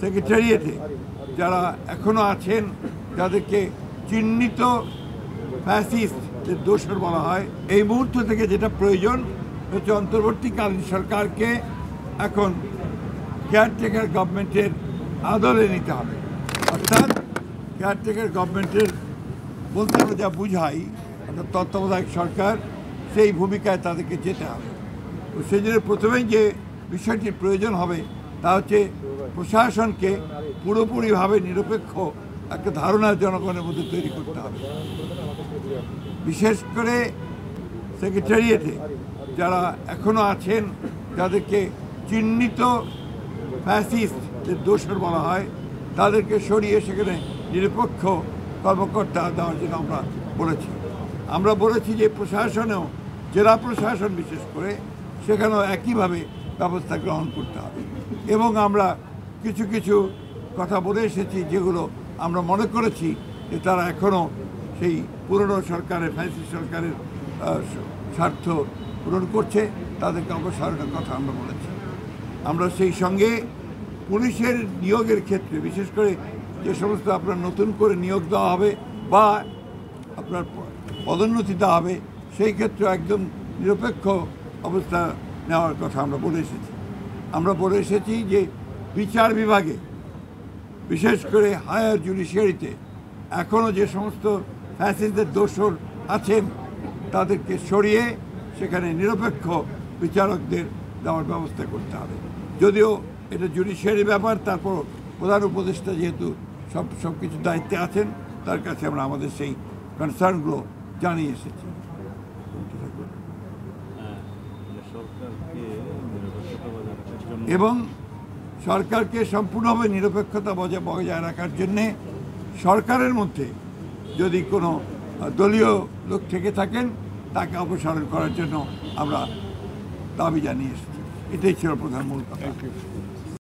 সেক্রেটারিয়েটে যারা এখনো আছেন, যাদেরকে চিহ্নিত ফ্যাসিস্টদের দোষর বলা হয়, এই মুহূর্ত থেকে যেটা প্রয়োজন হচ্ছে অন্তর্বর্তীকালীন সরকারকে এখন কেয়ারটেকার গভর্নমেন্টের আদলে নিতে হবে। অর্থাৎ কেয়ারটেকার গভর্নমেন্টের বলতে আমরা যা বুঝাই, অর্থাৎ তত্ত্বাবধায়ক সরকার, সেই ভূমিকায় তাদেরকে যেতে হবে। তো সেই জন্য প্রথমেই যে বিষয়টির প্রয়োজন হবে তা হচ্ছে প্রশাসনকে পুরোপুরিভাবে নিরপেক্ষ একটা ধারণা জনগণের মধ্যে তৈরি করতে হবে। বিশেষ করে সেক্রেটারিয়েটে যারা এখনো আছেন, যাদেরকে চিহ্নিত ফ্যাসিস্টদের দোষর বলা হয়, তাদেরকে সরিয়ে সেখানে নিরপেক্ষ কর্মকর্তা দেওয়ার জন্য আমরা বলেছি যে প্রশাসনেও, জেলা প্রশাসন বিশেষ করে, সেখানেও একইভাবে ব্যবস্থা গ্রহণ করতে হবে। এবং আমরা কিছু কিছু কথা বলে এসেছি যেগুলো আমরা মনে করেছি যে তারা এখনও সেই পুরনো সরকারের, ফ্যাসিস্ট সরকারের স্বার্থ পূরণ করছে, তাদেরকে অপসারণের কথা আমরা বলেছি। আমরা সেই সঙ্গে পুলিশের নিয়োগের ক্ষেত্রে বিশেষ করে যে সমস্ত আপনার নতুন করে নিয়োগ দেওয়া হবে বা আপনার পদোন্নতি দেওয়া হবে, সেই ক্ষেত্রে একদম নিরপেক্ষ অবস্থা নেওয়ার কথা আমরা বলে এসেছি যে বিচার বিভাগে, বিশেষ করে হায়ার জুডিশিয়ারিতে এখনও যে সমস্ত ফ্যাসিস্টদের দোষর আছেন, তাদেরকে সরিয়ে সেখানে নিরপেক্ষ বিচারকদের দেওয়ার ব্যবস্থা করতে হবে। যদিও এটা জুডিশিয়ারি ব্যাপার, তারপর প্রধান উপদেষ্টা যেহেতু সব কিছু দায়িত্বে আছেন, তার কাছে আমরা আমাদের সেই কনসার্নগুলো জানিয়ে এসেছি। এবং সরকারকে সম্পূর্ণভাবে নিরপেক্ষতা বজায় রাখার জন্যে সরকারের মধ্যে যদি কোনো দলীয় লোক থেকে থাকেন, তাকে অপসারণ করার জন্য আমরা দাবি জানিয়ে এসেছি। এটাই ছিল প্রধান মূল কথা।